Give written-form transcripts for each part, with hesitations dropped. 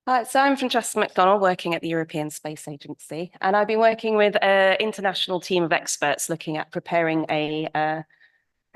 So I'm Francesca McDonald, working at the European Space Agency, and I've been working with an international team of experts looking at preparing an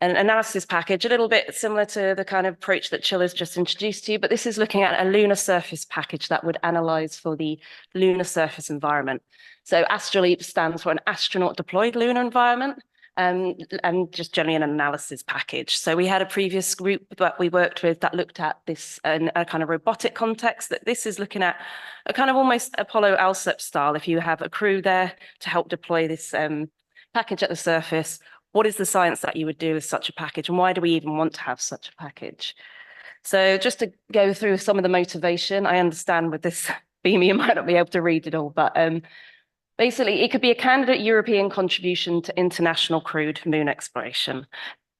analysis package, a little bit similar to the kind of approach that Chill has just introduced to you, but this is looking at a lunar surface package that would analyze for the lunar surface environment. So AstroLEAP stands for an astronaut-deployed lunar environment. And just generally an analysis package. So we had a previous group that we worked with that looked at this in a kind of robotic context, that this is looking at a kind of almost Apollo ALSEP style. If you have a crew there to help deploy this package at the surface, what is the science that you would do with such a package, and why do we even want to have such a package? So just to go through some of the motivation, I understand with this beam you might not be able to read it all, but basically, it could be a candidate European contribution to international crewed moon exploration.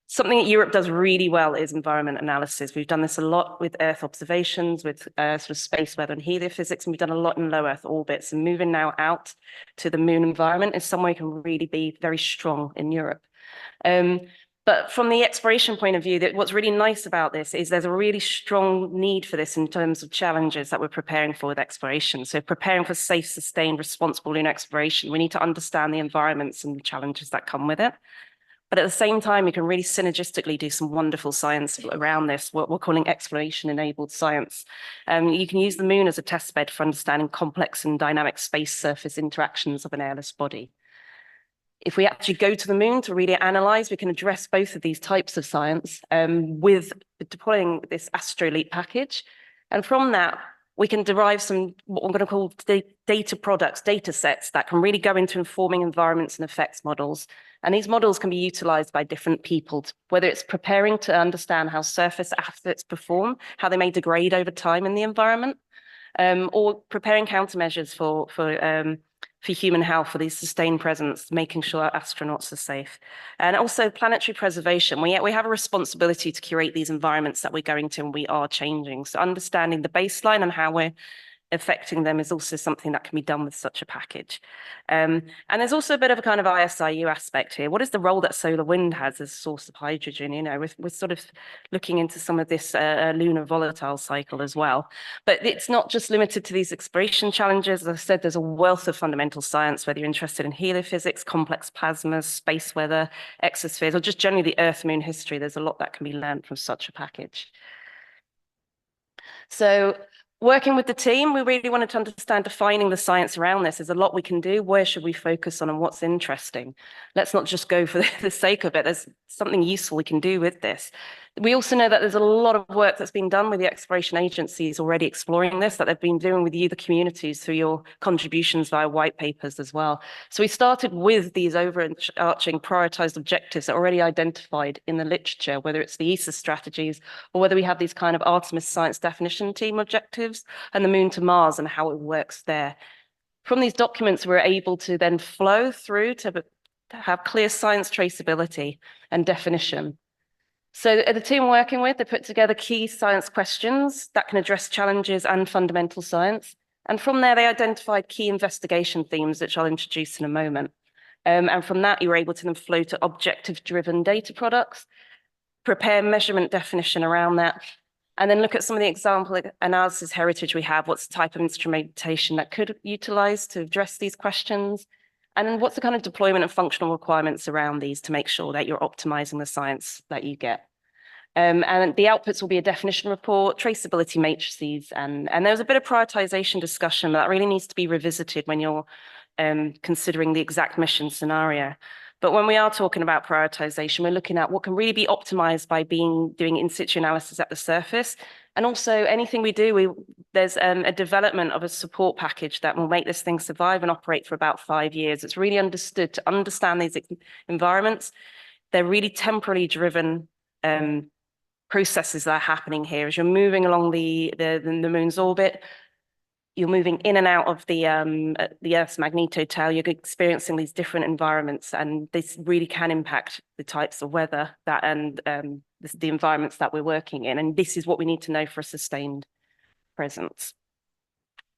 Something that Europe does really well is environment analysis. We've done this a lot with Earth observations, with sort of space weather and heliophysics, and we've done a lot in low Earth orbits. And moving now out to the moon environment is somewhere we can really be very strong in Europe. But from the exploration point of view, what's really nice about this is there's a really strong need for this in terms of challenges that we're preparing for with exploration. So preparing for safe, sustained, responsible lunar exploration, we need to understand the environments and the challenges that come with it. But at the same time, we can really synergistically do some wonderful science around this, what we're calling exploration-enabled science. You can use the moon as a test bed for understanding complex and dynamic space surface interactions of an airless body. If we actually go to the moon to really analyze, we can address both of these types of science with deploying this AstroLEAP package. And from that, we can derive some, what I'm going to call data products, data sets that can really go into informing environments and effects models. And these models can be utilized by different people, whether it's preparing to understand how surface assets perform, how they may degrade over time in the environment, or preparing countermeasures for human health, for these sustained presence, making sure our astronauts are safe. And also planetary preservation. We have a responsibility to curate these environments that we're going to and we are changing. So understanding the baseline and how we're affecting them is also something that can be done with such a package. And there's also a bit of a kind of ISIU aspect here. What is the role that solar wind has as a source of hydrogen? You know, we're sort of looking into some of this lunar volatile cycle as well. But it's not just limited to these exploration challenges. As I said, there's a wealth of fundamental science, whether you're interested in heliophysics, complex plasmas, space weather, exospheres, or just generally the Earth-Moon history. There's a lot that can be learned from such a package. So working with the team, we really wanted to understand defining the science around this. There's a lot we can do. Where should we focus on and what's interesting? Let's not just go for the sake of it. There's something useful we can do with this. We also know that there's a lot of work that's been done with the exploration agencies already exploring this, that they've been doing with you, the communities, through your contributions via white papers as well. So we started with these overarching prioritized objectives that are already identified in the literature, whether it's the ESA strategies or whether we have these kind of Artemis Science Definition Team objectives and the Moon to Mars and how it works there. From these documents, we're able to then flow through to have clear science traceability and definition. So the team we're working with, they put together key science questions that can address challenges and fundamental science. And from there, they identified key investigation themes, which I'll introduce in a moment. And from that, you were able to then flow to objective-driven data products, prepare measurement definition around that, and then look at some of the example analysis heritage we have, what's the type of instrumentation that could utilize to address these questions, and then what's the kind of deployment and functional requirements around these to make sure that you're optimizing the science that you get. And the outputs will be a definition report, traceability matrices, and there was a bit of prioritization discussion that really needs to be revisited when you're considering the exact mission scenario. But when we are talking about prioritization, we're looking at what can really be optimized by doing in situ analysis at the surface. And also anything we do, there's a development of a support package that will make this thing survive and operate for about 5 years. It's really understood to understand these environments. They're really temporally driven processes that are happening here. As you're moving along the moon's orbit, you're moving in and out of the Earth's magnetotail, you're experiencing these different environments, and this really can impact the types of weather that and the environments that we're working in. And this is what we need to know for a sustained presence.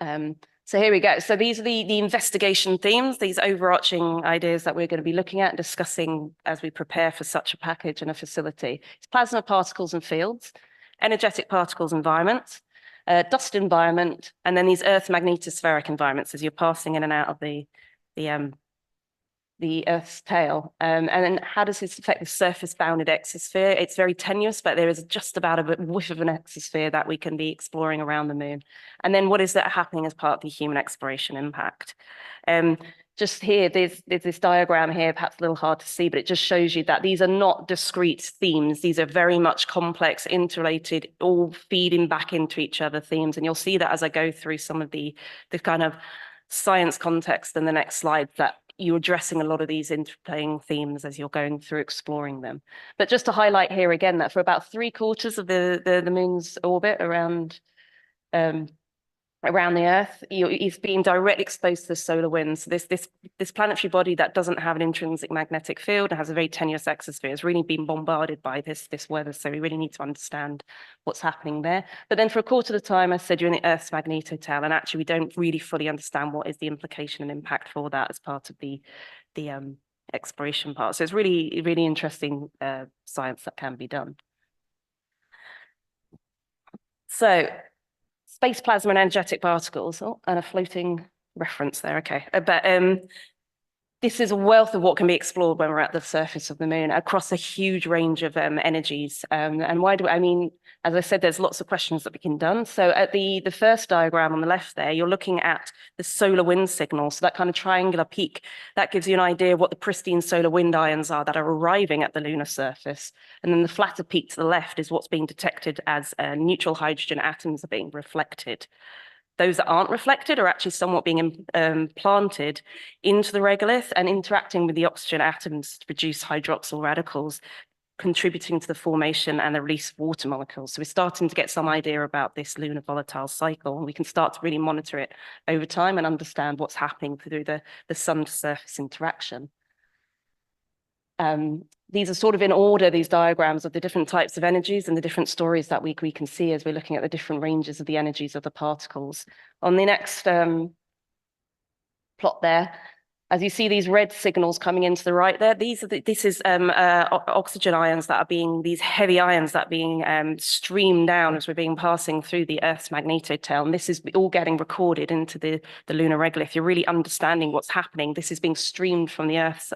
So here we go. So these are the investigation themes, these overarching ideas that we're going to be looking at and discussing as we prepare for such a package and a facility. It's plasma particles and fields, energetic particles environments, dust environment, and then these Earth magnetospheric environments as you're passing in and out of the Earth's tail. And then how does this affect the surface-bounded exosphere? It's very tenuous, but there is just about a whiff of an exosphere that we can be exploring around the moon. And then what is that happening as part of the human exploration impact? Just here, there's this diagram here, perhaps a little hard to see, but it just shows you that these are not discrete themes. These are very much complex, interrelated, all feeding back into each other themes. And you'll see that as I go through some of the kind of science context in the next slide, that you're addressing a lot of these interplaying themes as you're going through exploring them. But just to highlight here again that for about 3/4 of the moon's orbit around the Earth, it's being directly exposed to the solar winds. So this planetary body that doesn't have an intrinsic magnetic field and has a very tenuous exosphere has really been bombarded by this weather. So we really need to understand what's happening there. But then for a quarter of the time, I said you're in the Earth's magnetotail, and actually we don't really fully understand what is the implication and impact for that as part of the exploration part. So it's really, really interesting science that can be done. So space plasma and energetic particles, and a floating reference there, okay. But this is a wealth of what can be explored when we're at the surface of the moon across a huge range of energies. And why do I mean, as I said, there's lots of questions that we can done. So at the first diagram on the left there, you're looking at the solar wind signal. So that kind of triangular peak, that gives you an idea of what the pristine solar wind ions are that are arriving at the lunar surface. And then the flatter peak to the left is what's being detected as neutral hydrogen atoms are being reflected. Those that aren't reflected are actually somewhat being planted into the regolith and interacting with the oxygen atoms to produce hydroxyl radicals, contributing to the formation and the release of water molecules. So we're starting to get some idea about this lunar volatile cycle, and we can start to really monitor it over time and understand what's happening through the sun to surface interaction. These are sort of in order, these diagrams of the different types of energies and the different stories that we can see as we're looking at the different ranges of the energies of the particles. On the next plot there, as you see these red signals coming into the right there, this is oxygen ions that are being, these heavy ions that are being streamed down as we're being passing through the Earth's magnetotail. And this is all getting recorded into the lunar regolith. You're really understanding what's happening. This is being streamed from the Earth's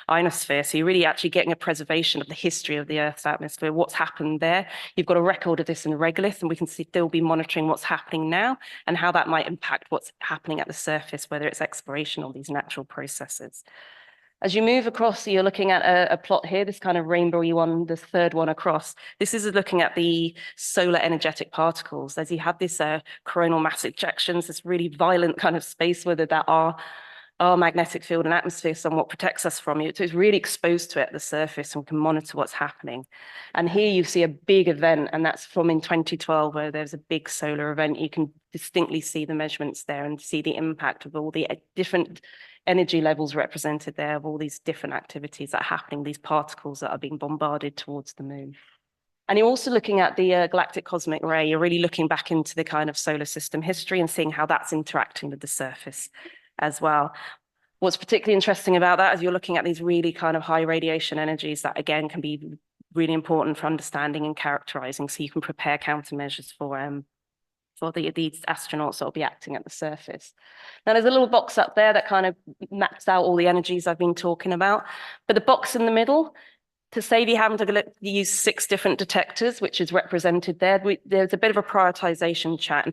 ionosphere. So you're really actually getting a preservation of the history of the Earth's atmosphere, what's happened there. You've got a record of this in the regolith, and we can still be monitoring what's happening now and how that might impact what's happening at the surface, whether it's exploration or these natural processes. As you move across, you're looking at a plot here, this kind of rainbowy one, the third one across. This is looking at the solar energetic particles. As you have this coronal mass ejections, this really violent kind of space weather that our magnetic field and atmosphere somewhat protects us from it. So it's really exposed to it at the surface, and we can monitor what's happening. And here you see a big event, and that's from in 2012, where there's a big solar event. You can distinctly see the measurements there and see the impact of all the different energy levels represented there, of all these different activities that are happening, these particles that are being bombarded towards the moon. And you're also looking at the galactic cosmic ray. You're really looking back into the kind of solar system history and seeing how that's interacting with the surface as well. What's particularly interesting about that is you're looking at these really kind of high radiation energies that, again, can be really important for understanding and characterizing, so you can prepare countermeasures for these astronauts that will be acting at the surface. Now, there's a little box up there that kind of maps out all the energies I've been talking about, but the box in the middle, to save you having to use 6 different detectors, which is represented there, there's a bit of a prioritization chat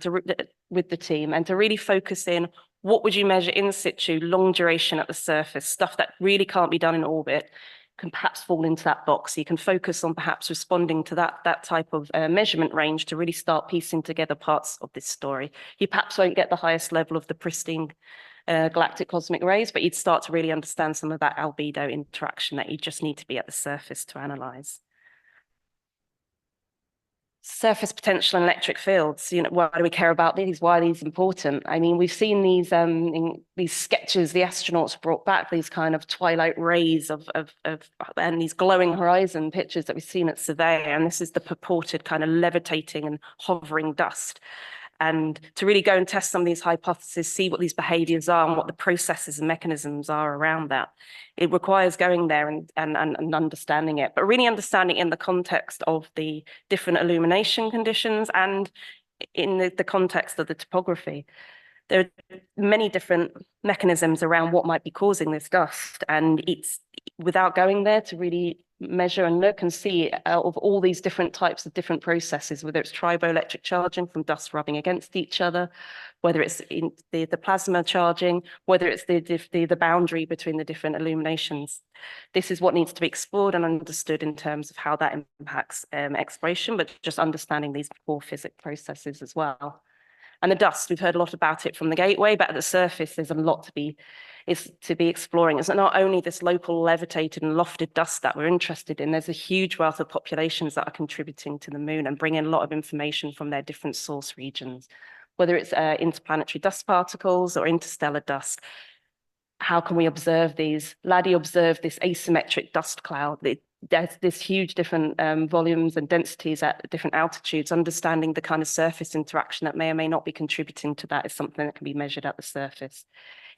with the team, and to really focus in what would you measure in situ, long duration at the surface, stuff that really can't be done in orbit, can perhaps fall into that box. So you can focus on perhaps responding to that type of measurement range to really start piecing together parts of this story. You perhaps won't get the highest level of the pristine galactic cosmic rays, but you'd start to really understand some of that albedo interaction that you just need to be at the surface to analyze. Surface potential and electric fields. Why do we care about these? Why are these important? I mean, we've seen these in these sketches the astronauts brought back, these kind of twilight rays and these glowing horizon pictures that we've seen at Surveyor, and this is the purported kind of levitating and hovering dust. And to really go and test some of these hypotheses, see what these behaviors are and what the processes and mechanisms are around that. It requires going there and understanding it, but really understanding in the context of the different illumination conditions and in the context of the topography, there are many different mechanisms around what might be causing this dust. And it's without going there to really measure and look and see of all these different types of different processes, whether it's triboelectric charging from dust rubbing against each other, whether it's in the plasma charging, whether it's the boundary between the different illuminations. This is what needs to be explored and understood in terms of how that impacts exploration, but just understanding these core physics processes as well. And the dust, we've heard a lot about it from the gateway, but at the surface, there's a lot to be exploring. It's not only this local levitated and lofted dust that we're interested in, there's a huge wealth of populations that are contributing to the moon and bringing a lot of information from their different source regions, whether it's interplanetary dust particles or interstellar dust. How can we observe these? Laddie observed this asymmetric dust cloud. There's this huge different volumes and densities at different altitudes. Understanding the kind of surface interaction that may or may not be contributing to that is something that can be measured at the surface.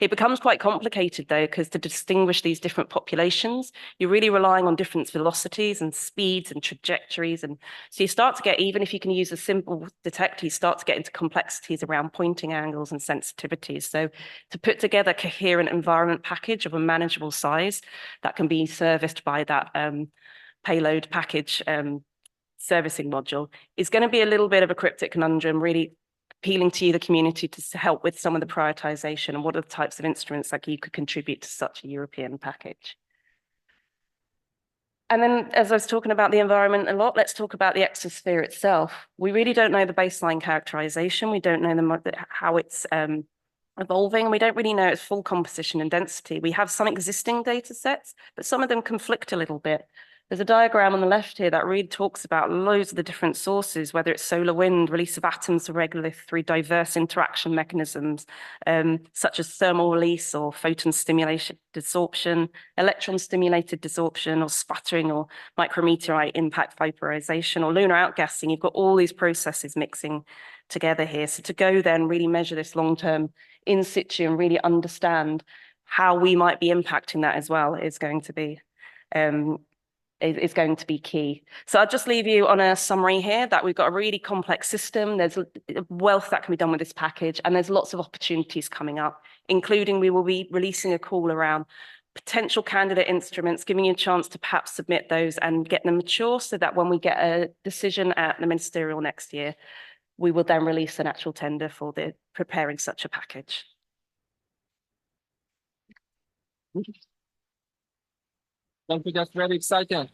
It becomes quite complicated though, because to distinguish these different populations, you're really relying on different velocities and speeds and trajectories. And so you start to get, even if you can use a simple detector, you start to get into complexities around pointing angles and sensitivities. So to put together a coherent environment package of a manageable size that can be serviced by that payload package servicing module is going to be a little bit of a cryptic conundrum, really appealing to you, the community, to help with some of the prioritization and what are the types of instruments that you could contribute to such a European package. And then, as I was talking about the environment a lot, let's talk about the exosphere itself. We really don't know the baseline characterization. We don't know how it's evolving. We don't really know its full composition and density. We have some existing data sets, but some of them conflict a little bit. There's a diagram on the left here that really talks about loads of the different sources, whether it's solar wind, release of atoms of regolith through diverse interaction mechanisms, such as thermal release or photon stimulation desorption, electron stimulated desorption or sputtering or micrometeorite impact vaporization or lunar outgassing. You've got all these processes mixing together here. So to go then really measure this long-term in situ and really understand how we might be impacting that as well is going to be key. So I'll just leave you on a summary here that we've got a really complex system. There's a wealth that can be done with this package, and there's lots of opportunities coming up, including we will be releasing a call around potential candidate instruments, giving you a chance to perhaps submit those and get them mature so that when we get a decision at the ministerial next year, we will then release an actual tender for preparing such a package. Thank you. That's very exciting.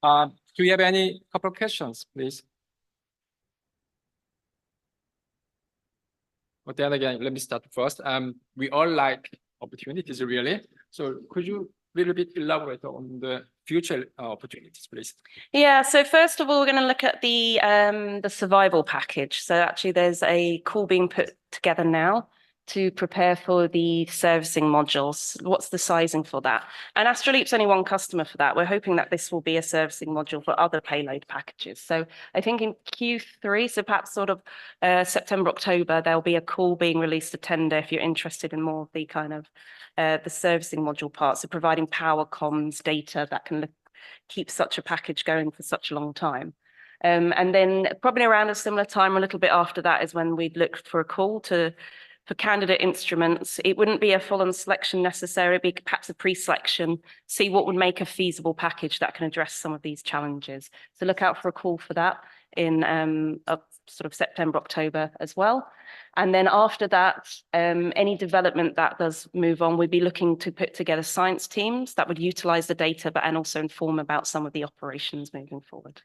Do you have any couple of questions, please? But then again, let me start first. We all like opportunities, really. So could you a little bit elaborate on the future opportunities, please? Yeah, so first of all, we're going to look at the survival package. So actually there's a call being put together now to prepare for the servicing modules. What's the sizing for that? And AstroLEAP's only one customer for that. We're hoping that this will be a servicing module for other payload packages. So I think in Q3, so perhaps sort of September, October, there'll be a call being released, a tender, if you're interested in more of the kind of the servicing module part. So providing power, comms, data that can keep such a package going for such a long time. And then probably around a similar time, a little bit after that, is when we'd look for a call for candidate instruments. It wouldn't be a full-on selection necessarily, it'd be perhaps a pre-selection, see what would make a feasible package that can address some of these challenges. So look out for a call for that in sort of September, October as well. And then after that, any development that does move on, we'd be looking to put together science teams that would utilize the data, and also inform about some of the operations moving forward.